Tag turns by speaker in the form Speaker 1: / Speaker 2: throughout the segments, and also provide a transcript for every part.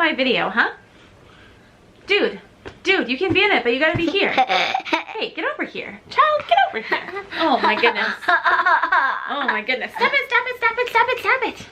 Speaker 1: my video, huh? Dude, you can be in it, but you gotta be here. Hey, get over here. Child, get over here. Oh my goodness. Oh my goodness. Stop it, stop it, stop it, stop it, stop it.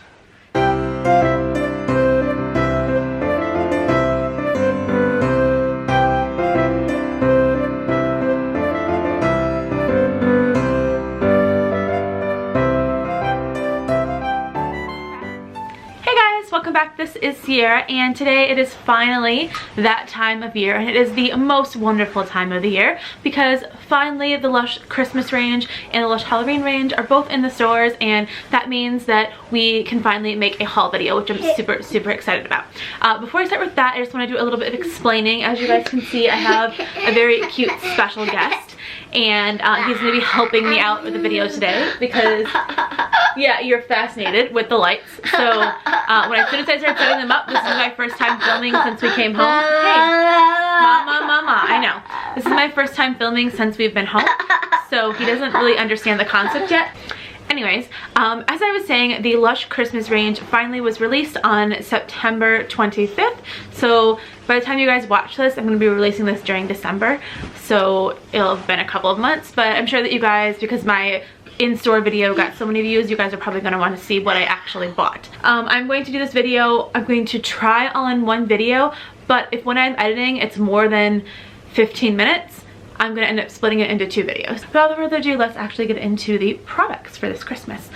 Speaker 1: Welcome back. This is Sierra, and today it is finally that time of year, and it is the most wonderful time of the year because finally the Lush Christmas range and the Lush Halloween range are both in the stores, and that means that we can finally make a haul video, which I'm super excited about. Before I start with that, I just want to do a little bit of explaining. As you guys can see, I have a very cute special guest, and he's going to be helping me out with the video today because yeah, you're fascinated with the lights. So as soon as I started setting them up, this is my first time filming since we came home. Hey, mama, I know. This is my first time filming since we've been home, so he doesn't really understand the concept yet. Anyways, as I was saying, the Lush Christmas range finally was released on September 25th. So by the time you guys watch this, I'm going to be releasing this during December. So it'll have been a couple of months, but I'm sure that you guys, because my in-store video got so many views, you guys are probably going to want to see what I actually bought. I'm going to do this video, I'm going to try all in one video, but if when I'm editing it's more than 15 minutes, I'm going to end up splitting it into 2 videos. Without further ado, let's actually get into the products for this Christmas.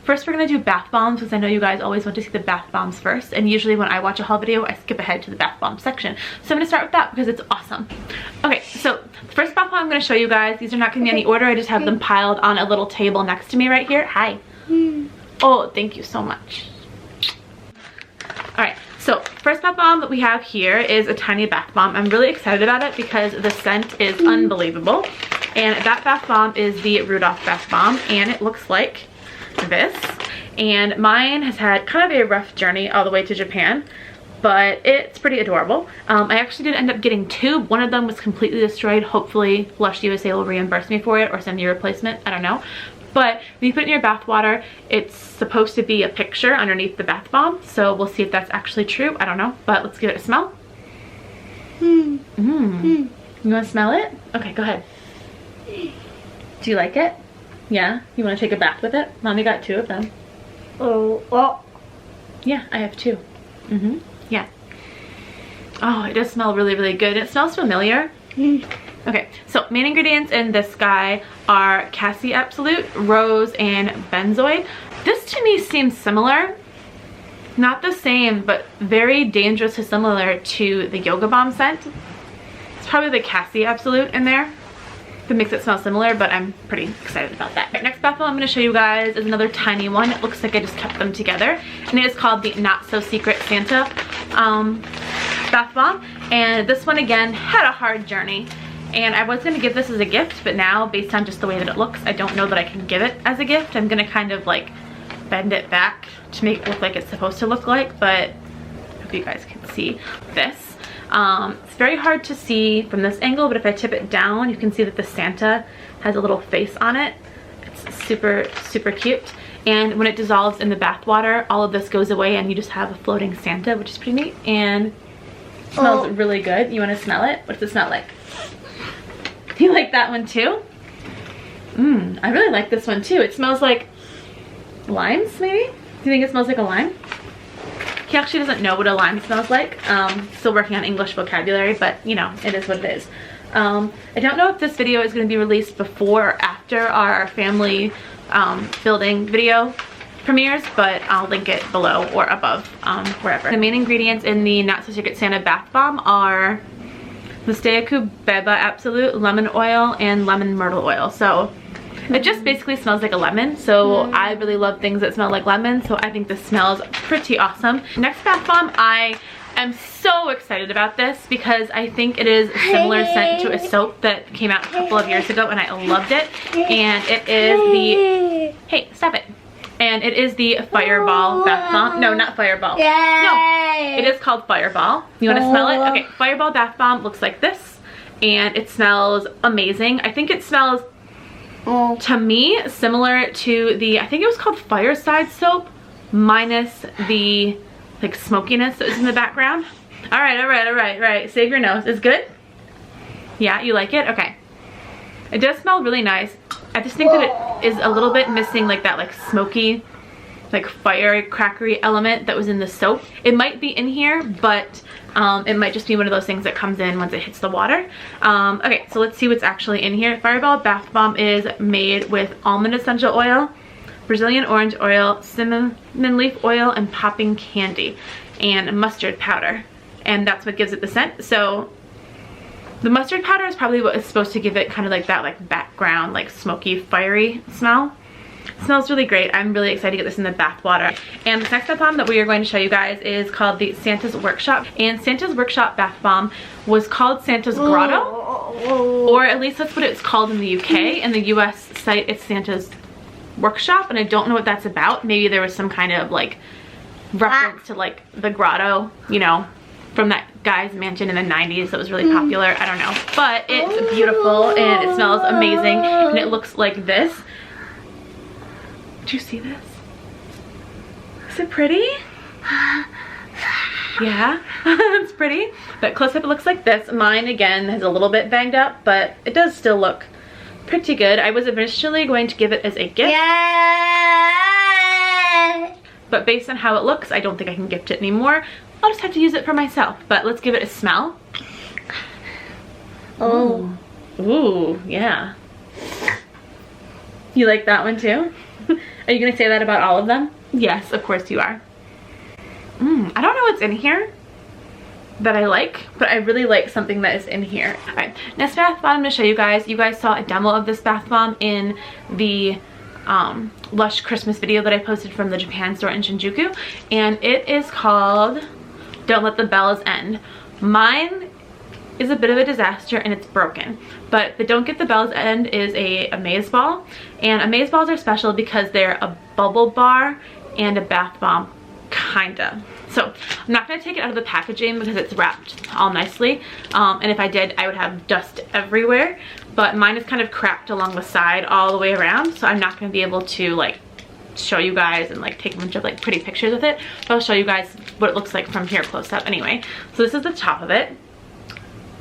Speaker 1: First we're going to do bath bombs because I know you guys always want to see the bath bombs first, and usually when I watch a haul video I skip ahead to the bath bomb section. So I'm going to start with that because it's awesome. Okay, so the first bath bomb I'm going to show you guys, these are not going to be in any order, I just have them piled on a little table next to me right here. Hi. Oh, thank you so much. Alright, so first bath bomb that we have here is a tiny bath bomb. I'm really excited about it because the scent is unbelievable. And that bath bomb is the Rudolph bath bomb, and it looks like this. And mine has had kind of a rough journey all the way to Japan, but it's pretty adorable. I actually did end up getting 2. One of them was completely destroyed. Hopefully Lush USA will reimburse me for it or send me a replacement. I don't know. But when you put it in your bath water, it's supposed to be a picture underneath the bath bomb. So we'll see if that's actually true. I don't know, but let's give it a smell. You want to smell it? Okay, go ahead. Do you like it? Yeah? You want to take a bath with it? Mommy got 2 of them.
Speaker 2: Oh, well.
Speaker 1: Yeah, I have 2. Yeah. Oh, it does smell really good. It smells familiar. Okay, so main ingredients in this guy are Cassie Absolute, Rose, and Benzoid. This to me seems similar. Not the same, but very dangerously similar to the Yoga Bomb scent. It's probably the Cassie Absolute in there that makes it smell similar, but I'm pretty excited about that. Right, next bath bomb I'm going to show you guys is another tiny one. It looks like I just kept them together, and it is called the Not So Secret Santa bath bomb. And this one again had a hard journey, and I was going to give this as a gift, but now based on just the way that it looks, I don't know that I can give it as a gift. I'm going to kind of like bend it back to make it look like it's supposed to look like, but I hope you guys can see this. It's very hard to see from this angle, but if I tip it down, you can see that the Santa has a little face on it. It's super cute. And when it dissolves in the bath water, all of this goes away and you just have a floating Santa, which is pretty neat. And it smells really good. You want to smell it? What does it smell like? You like that one too? I really like this one too. It smells like limes, maybe? Do you think it smells like a lime? He actually doesn't know what a lime smells like. Still working on English vocabulary, but you know, it is what it is. I don't know if this video is going to be released before or after our family building video premieres, but I'll link it below or above, wherever. The main ingredients in the Not So Secret Santa bath bomb are Mustaiku Beba Absolute, lemon oil, and lemon myrtle oil. So it just basically smells like a lemon, so I really love things that smell like lemon, so I think this smells pretty awesome. Next bath bomb, I am so excited about this because I think it is a similar scent to a soap that came out a couple of years ago and I loved it, and it is the, hey, stop it. And it is the Fireball bath bomb. No, not Fireball. No, it is called Fireball. You want to smell it? Okay, Fireball bath bomb looks like this, and it smells amazing. I think it smells, to me, similar to the, I think it was called Fireside soap, minus the like smokiness that was in the background. All right. Save your nose. It's good? Yeah, you like it? Okay. It does smell really nice. I just think that it is a little bit missing like that like smoky, like fiery, crackery element that was in the soap. It might be in here, but it might just be one of those things that comes in once it hits the water. Okay, so let's see what's actually in here. Fireball Bath Bomb is made with almond essential oil, Brazilian orange oil, cinnamon leaf oil, and popping candy, and mustard powder. And that's what gives it the scent. So the mustard powder is probably what is supposed to give it kind of like that like background, like smoky, fiery smell. It smells really great. I'm really excited to get this in the bath water. And the next bath bomb that we are going to show you guys is called the Santa's Workshop. And Santa's Workshop bath bomb was called Santa's Grotto, or at least that's what it's called in the UK. In the US site, it's Santa's Workshop, and I don't know what that's about. Maybe there was some kind of like reference to like the grotto, you know, from that guy's mansion in the 90s that was really popular. I don't know, but it's beautiful and it smells amazing, and it looks like this. Do you see this? Is it pretty? Yeah, it's pretty. But close up it looks like this. Mine again is a little bit banged up, but it does still look pretty good. I was initially going to give it as a gift. Yeah. But based on how it looks, I don't think I can gift it anymore. I'll just have to use it for myself. But let's give it a smell. Oh. Ooh, yeah. You like that one too? Are you gonna say that about all of them? Yes, of course you are. I don't know what's in here that I like, but I really like something that is in here. All right, next bath bomb I'm gonna show you guys. You guys saw a demo of this bath bomb in the Lush Christmas video that I posted from the Japan store in Shinjuku, and it is called Don't Let the Bells End. Mine is a bit of a disaster and it's broken, but the Don't Get the Bells End is a amaze ball, and amaze balls are special because they're a bubble bar and a bath bomb, kinda. So I'm not going to take it out of the packaging because it's wrapped all nicely, and if I did I would have dust everywhere, but mine is kind of cracked along the side all the way around, so I'm not going to be able to like show you guys and like take a bunch of like pretty pictures with it, but I'll show you guys what it looks like from here close up anyway. So this is the top of it,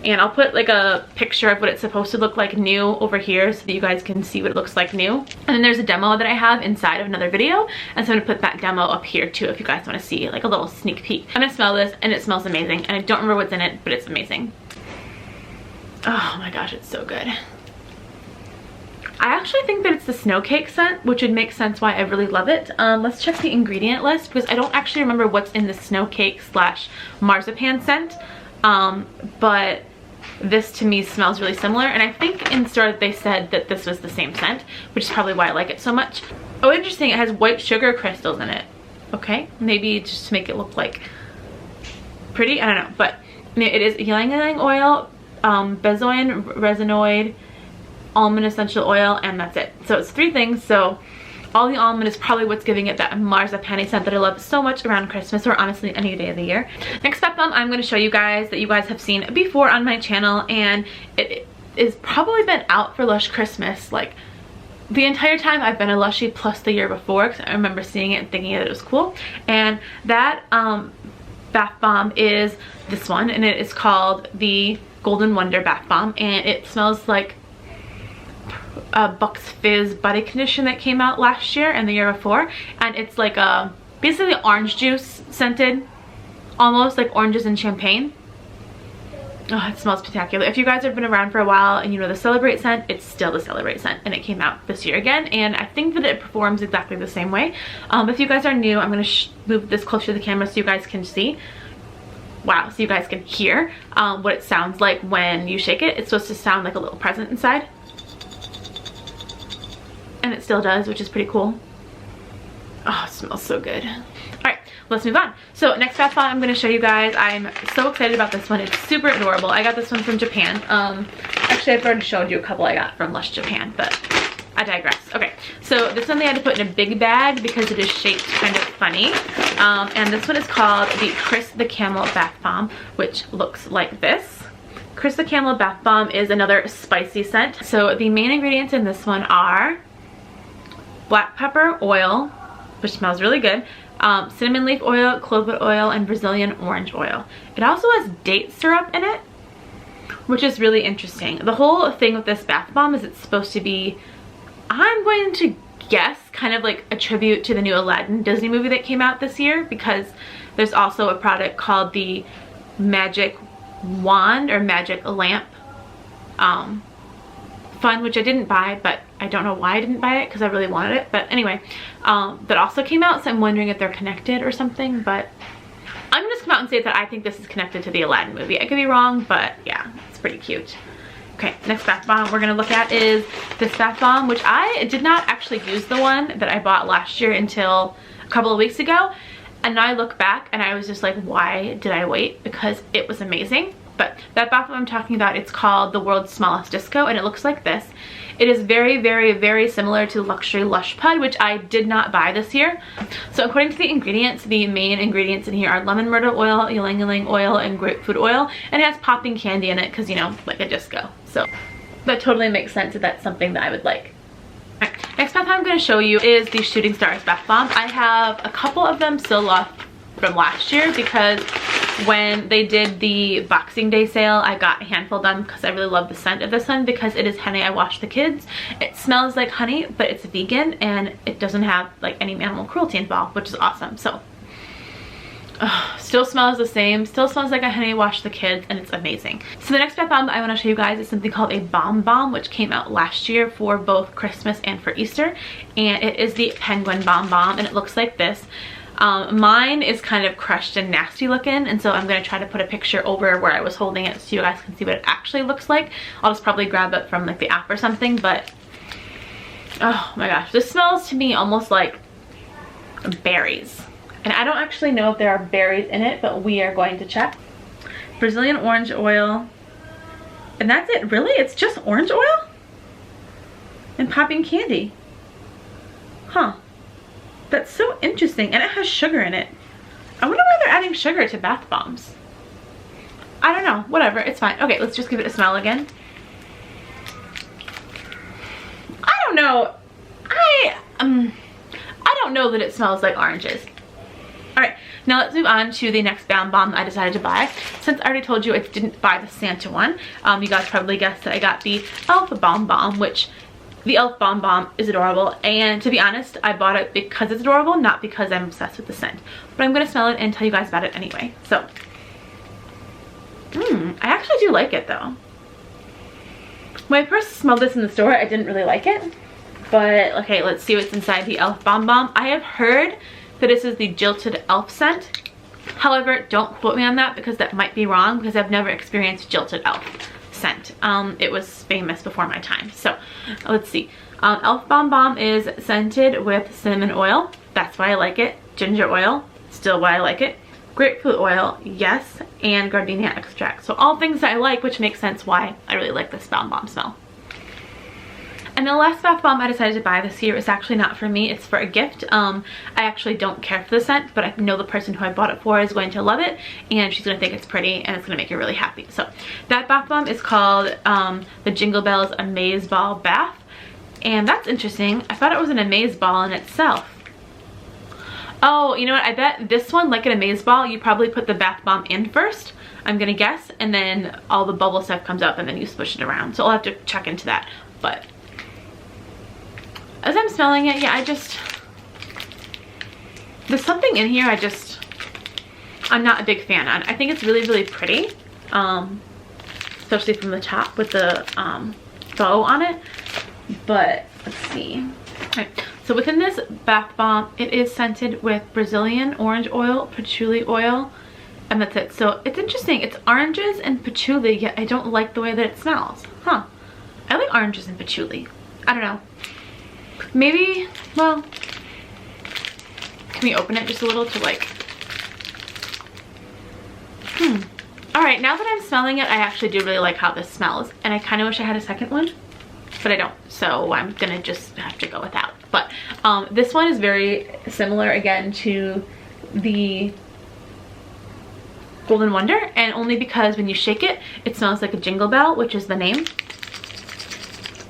Speaker 1: and I'll put like a picture of what it's supposed to look like new over here so that you guys can see what it looks like new. And then there's a demo that I have inside of another video, and so I'm gonna put that demo up here too if you guys want to see like a little sneak peek. I'm gonna smell this and it smells amazing, and I don't remember what's in it, but it's amazing. Oh my gosh, it's so good. I actually think that it's the snow cake scent, which would make sense why I really love it. Let's check the ingredient list because I don't actually remember what's in the snow cake slash marzipan scent, but this to me smells really similar, and I think in store they said that this was the same scent, which is probably why I like it so much. Oh, interesting, it has white sugar crystals in it. Okay, maybe just to make it look like pretty, I don't know, but it is ylang ylang oil, benzoin resinoid, almond essential oil, and that's it. So it's 3 things. So all the almond is probably what's giving it that marzipan scent that I love so much around Christmas, or honestly any day of the year. Next bath bomb I'm going to show you guys that you guys have seen before on my channel, and it is probably been out for Lush Christmas like the entire time I've been a Lushie, plus the year before, because I remember seeing it and thinking that it was cool. And that bath bomb is this one, and it is called the Golden Wonder Bath Bomb, and it smells like Bucks Fizz body conditioner that came out last year and the year before, and it's like a basically orange juice scented, almost like oranges and champagne. Oh, it smells spectacular. If you guys have been around for a while and you know the Celebrate scent, it's still the Celebrate scent, and it came out this year again, and I think that it performs exactly the same way. If you guys are new, I'm going to move this closer to the camera so you guys can see. Wow, so you guys can hear what it sounds like when you shake it. It's supposed to sound like a little present inside. And it still does, which is pretty cool. Oh, it smells so good. Alright, let's move on. So next bath bomb I'm going to show you guys. I'm so excited about this one. It's super adorable. I got this one from Japan. Actually, I've already showed you a couple I got from Lush Japan, but I digress. Okay, so this one they had to put in a big bag because it is shaped kind of funny. And this one is called the Chris the Camel Bath Bomb, which looks like this. Chris the Camel Bath Bomb is another spicy scent. So the main ingredients in this one are black pepper oil, which smells really good, cinnamon leaf oil, clove oil, and Brazilian orange oil. It also has date syrup in it, which is really interesting. The whole thing with this bath bomb is it's supposed to be, I'm going to guess, kind of like a tribute to the new Aladdin Disney movie that came out this year, because there's also a product called the Magic Wand or Magic Lamp fun, which I didn't buy, but I don't know why I didn't buy it because I really wanted it. But anyway, that also came out, so I'm wondering if they're connected or something. But I'm gonna just come out and say that I think this is connected to the Aladdin movie. I could be wrong, but yeah, it's pretty cute. Okay, next bath bomb we're gonna look at is this bath bomb, which I did not actually use the one that I bought last year until a couple of weeks ago. And now I look back and I was just like, why did I wait? Because it was amazing. But that bath bomb I'm talking about, it's called the World's Smallest Disco, and it looks like this. It is very, very, very similar to the Luxury Lush Pud, which I did not buy this year. So according to the ingredients, the main ingredients in here are lemon myrtle oil, ylang ylang oil, and grapefruit oil. And it has popping candy in it because, you know, like a disco. So that totally makes sense if that's something that I would like. Alright, next bath bomb I'm going to show you is the Shooting Stars bath bomb. I have a couple of them still left from last year because when they did the Boxing Day sale, I got a handful of them because I really love the scent of this one because it is honey I wash the kids. It smells like honey, but it's vegan and it doesn't have like any animal cruelty involved, which is awesome. So still smells the same, still smells like a honey wash the kids, and it's amazing. So the next bath bomb that I want to show you guys is something called a Bomb Bomb, which came out last year for both Christmas and for Easter, and it is the Penguin Bomb Bomb, and it looks like this. Mine is kind of crushed and nasty looking, and so I'm going to try to put a picture over where I was holding it so you guys can see what it actually looks like. I'll just probably grab it from like the app or something, but oh my gosh, this smells to me almost like berries. And I don't actually know if there are berries in it, but we are going to check. Brazilian orange oil, and that's it. Really? It's just orange oil? And popping candy. Huh. That's so interesting, and it has sugar in it. I wonder why they're adding sugar to bath bombs. I don't know, whatever, it's fine. Okay, let's just give it a smell again. I don't know. I don't know that it smells like oranges. All right, now let's move on to the next Bomb Bomb I decided to buy. Since I already told you I didn't buy the Santa one, you guys probably guessed that I got the Elf Bomb Bomb, which the Elf Bomb Bomb is adorable, and to be honest, I bought it because it's adorable, not because I'm obsessed with the scent. But I'm gonna smell it and tell you guys about it anyway. So, I actually do like it though. When I first smelled this in the store, I didn't really like it. But, okay, let's see what's inside the Elf Bomb Bomb. I have heard that this is the Jilted Elf scent. However, don't quote me on that because that might be wrong because I've never experienced Jilted Elf scent. It was famous before my time. So let's see. Elf Bomb Bomb is scented with cinnamon oil. That's why I like it. Ginger oil, still why I like it. Grapefruit oil, yes, and gardenia extract. So all things that I like, which makes sense why I really like this Bomb Bomb smell. And the last bath bomb I decided to buy this year is actually not for me, it's for a gift. I actually don't care for the scent, but I know the person who I bought it for is going to love it, and she's going to think it's pretty, and it's going to make her really happy. So that bath bomb is called the Jingle Bells Amaze Ball Bath, and that's interesting. I thought it was an amaze ball in itself. Oh, you know what, I bet this one, like an amaze ball, you probably put the bath bomb in first, I'm going to guess, and then all the bubble stuff comes up and then you swish it around. So I'll have to check into that, but as I'm smelling it, yeah, there's something in here I'm not a big fan on. I think it's really, really pretty, especially from the top with the bow on it. But let's see. All right, so within this bath bomb, it is scented with Brazilian orange oil, patchouli oil, and that's it. So it's interesting. It's oranges and patchouli, yet I don't like the way that it smells. Huh. I like oranges and patchouli. I don't know. Maybe, well, can we open it just a little to like, Alright, now that I'm smelling it, I actually do really like how this smells. And I kind of wish I had a second one, but I don't. So I'm gonna just have to go without. But this one is very similar again to the Golden Wonder, and only because when you shake it, it smells like a jingle bell, which is the name.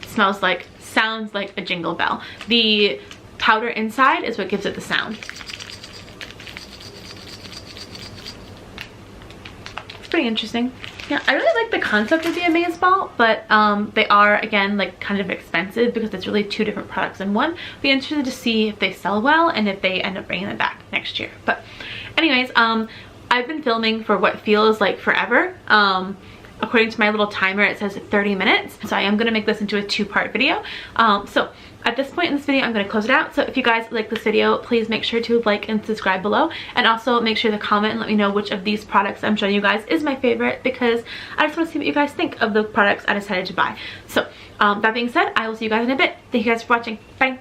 Speaker 1: It sounds like a jingle bell. The powder inside is what gives it the sound. pretty interesting. Yeah, I really like the concept of the Amaze Ball, but they are, again, like kind of expensive because it's really 2 different products in one. Be interested to see if they sell well and if they end up bringing them back next year. But anyways, I've been filming for what feels like forever. According to my little timer, it says 30 minutes. So I am going to make this into a 2-part video. So at this point in this video, I'm going to close it out. So if you guys like this video, please make sure to like and subscribe below. And also make sure to comment and let me know which of these products I'm showing you guys is my favorite, because I just want to see what you guys think of the products I decided to buy. So that being said, I will see you guys in a bit. Thank you guys for watching. Bye.